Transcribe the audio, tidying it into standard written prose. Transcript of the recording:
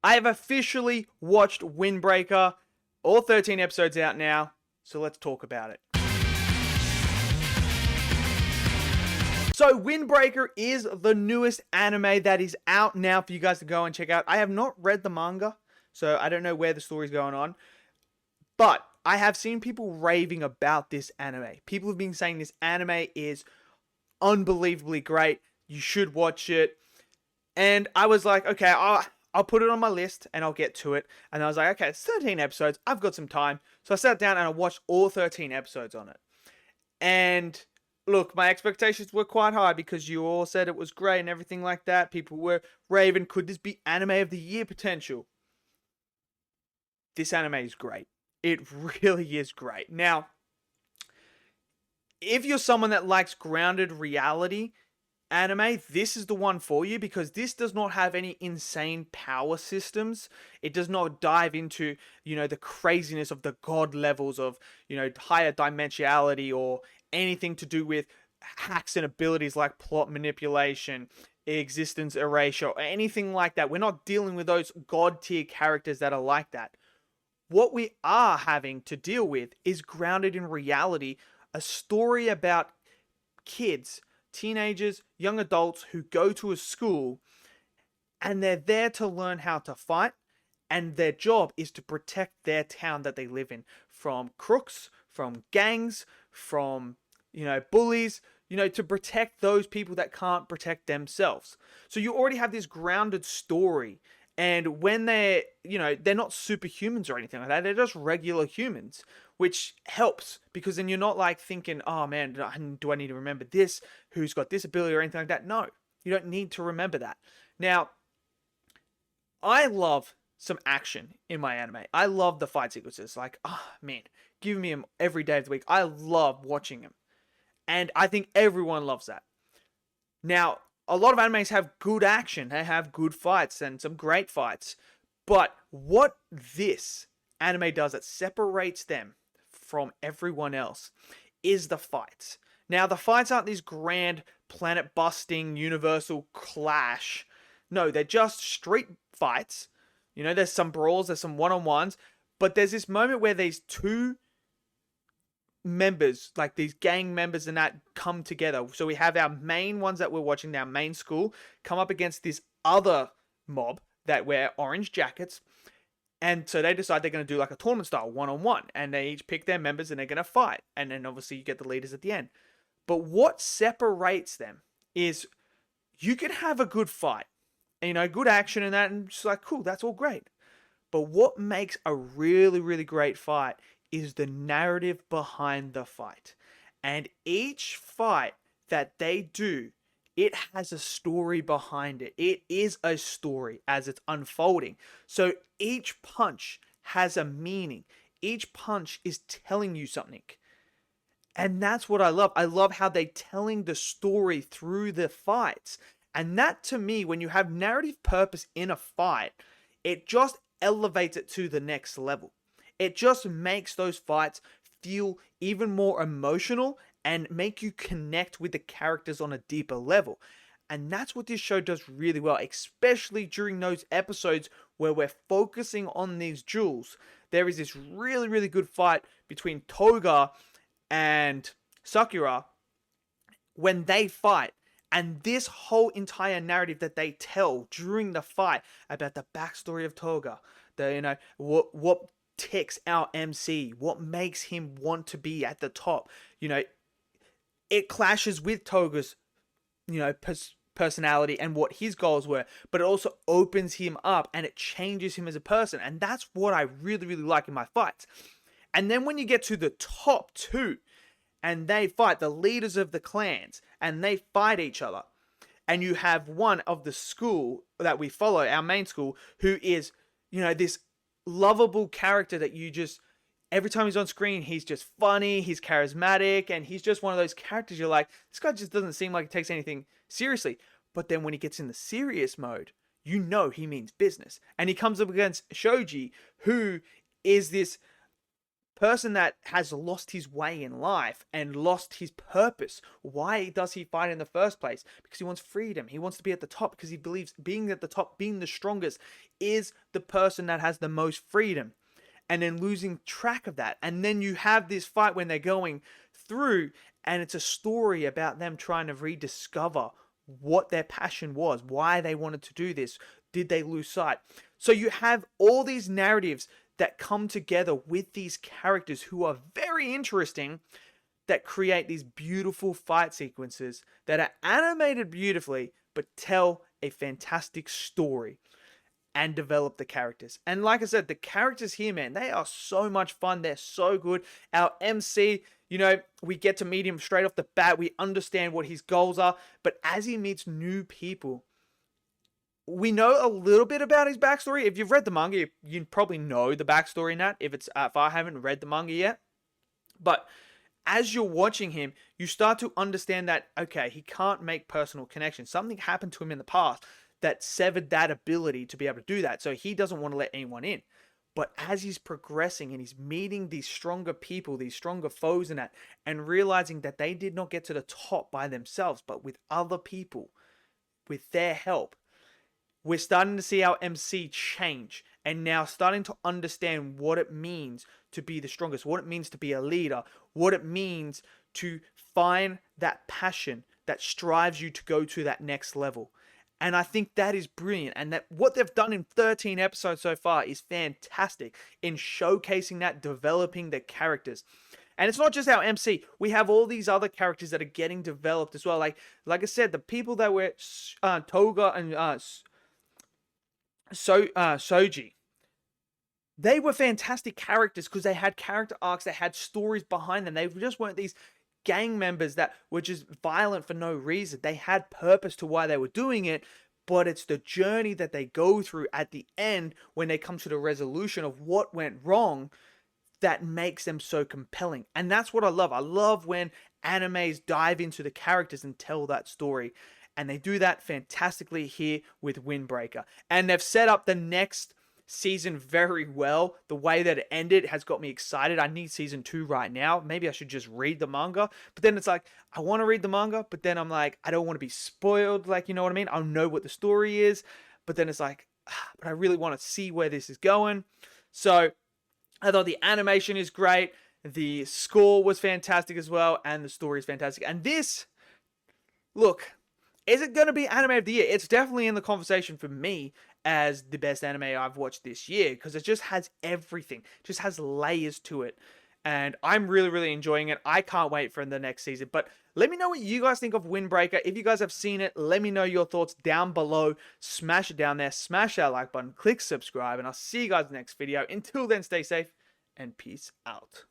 I have officially watched Windbreaker. All 13 episodes out now, so let's talk about it. So Windbreaker is the newest anime that is out now for you guys to go and check out. I have not read the manga, so I don't know where the story's going on. But I have seen people raving about this anime. People have been saying this anime is unbelievably great. You should watch it. And I was like, okay, I'll put it on my list and I'll get to it. And I was like, okay, it's 13 episodes. I've got some time. So I sat down and I watched all 13 episodes on it. And look, my expectations were quite high because you all said it was great and everything like that. People were raving, could this be anime of the year potential? This anime is great. It really is great. Now, if you're someone that likes grounded reality anime, this is the one for you because this does not have any insane power systems. It does not dive into, the craziness of the god levels of, higher dimensionality or anything to do with hacks and abilities like plot manipulation, existence erasure, or anything like that. We're not dealing with those god tier characters that are like that. What we are having to deal with is grounded in reality, a story about kids, teenagers, young adults who go to a school and they're there to learn how to fight, and their job is to protect their town that they live in from crooks, from gangs, from, bullies, to protect those people that can't protect themselves. So you already have this grounded story. And when they're not superhumans or anything like that, they're just regular humans, which helps because then you're not like thinking, oh man, do I need to remember this? Who's got this ability or anything like that? No, you don't need to remember that. Now, I love some action in my anime. I love the fight sequences. Like, oh man, give me them every day of the week. I love watching them. And I think everyone loves that. Now, a lot of animes have good action. They have good fights and some great fights. But what this anime does that separates them from everyone else is the fights. Now, the fights aren't this grand planet-busting universal clash. No, they're just street fights. There's some brawls, there's some one-on-ones. But there's this moment where these two members, like these gang members and that, come together. So we have our main ones that we're watching, our main school, come up against this other mob that wear orange jackets. And so they decide they're going to do like a tournament style one-on-one. And they each pick their members and they're going to fight. And then obviously you get the leaders at the end. But what separates them is you can have a good fight. And, good action and that. And just like, cool, that's all great. But what makes a really, really great fight is the narrative behind the fight. And each fight that they do, it has a story behind it. It is a story as it's unfolding. So each punch has a meaning. Each punch is telling you something. And that's what I love. I love how they're telling the story through the fights. And that, to me, when you have narrative purpose in a fight, it just elevates it to the next level. It just makes those fights feel even more emotional and make you connect with the characters on a deeper level. And that's what this show does really well, especially during those episodes where we're focusing on these duels. There is this really, really good fight between Toga and Sakura when they fight. And this whole entire narrative that they tell during the fight about the backstory of Toga, what ticks our MC, what makes him want to be at the top, it clashes with Toga's, personality and what his goals were, but it also opens him up and it changes him as a person. And that's what I really, really like in my fights. And then when you get to the top two and they fight, the leaders of the clans, and they fight each other, and you have one of the school that we follow, our main school, who is, this lovable character that you just, every time he's on screen, he's just funny, he's charismatic, and he's just one of those characters you're like, this guy just doesn't seem like he takes anything seriously. But then when he gets in the serious mode, he means business. And he comes up against Shoji, who is this person that has lost his way in life and lost his purpose. Why does he fight in the first place? Because he wants freedom. He wants to be at the top because he believes being at the top, being the strongest, is the person that has the most freedom. And then losing track of that. And then you have this fight when they're going through, and it's a story about them trying to rediscover what their passion was, why they wanted to do this. Did they lose sight? So you have all these narratives that come together with these characters who are very interesting, that create these beautiful fight sequences that are animated beautifully, but tell a fantastic story and develop the characters. And like I said, the characters here, man, they are so much fun. They're so good. Our MC, we get to meet him straight off the bat. We understand what his goals are. But as he meets new people, we know a little bit about his backstory. If you've read the manga, you probably know the backstory in that. If I haven't read the manga yet. But as you're watching him, you start to understand that, okay, he can't make personal connections. Something happened to him in the past that severed that ability to be able to do that. So he doesn't want to let anyone in. But as he's progressing and he's meeting these stronger people, these stronger foes and realizing that they did not get to the top by themselves, but with other people, with their help, we're starting to see our MC change and now starting to understand what it means to be the strongest, what it means to be a leader, what it means to find that passion that strives you to go to that next level. And I think that is brilliant. And that what they've done in 13 episodes so far is fantastic in showcasing that, developing the characters. And it's not just our MC. We have all these other characters that are getting developed as well. Like I said, the people that were Toga and Soji, they were fantastic characters because they had character arcs, they had stories behind them. They just weren't these gang members that were just violent for no reason. They had purpose to why they were doing it, but it's the journey that they go through at the end when they come to the resolution of what went wrong that makes them so compelling. And that's what I love. I love when animes dive into the characters and tell that story. And they do that fantastically here with Windbreaker. And they've set up the next season very well. The way that it ended has got me excited. I need season 2 right now. Maybe I should just read the manga. But then it's like, I want to read the manga, but then I'm like, I don't want to be spoiled. Like, you know what I mean? I know what the story is. But then it's like, but I really want to see where this is going. So I thought the animation is great. The score was fantastic as well. And the story is fantastic. And this, look, is it going to be anime of the year? It's definitely in the conversation for me as the best anime I've watched this year because it just has everything. It just has layers to it. And I'm really, really enjoying it. I can't wait for the next season. But let me know what you guys think of Windbreaker. If you guys have seen it, let me know your thoughts down below. Smash it down there. Smash that like button. Click subscribe. And I'll see you guys in the next video. Until then, stay safe and peace out.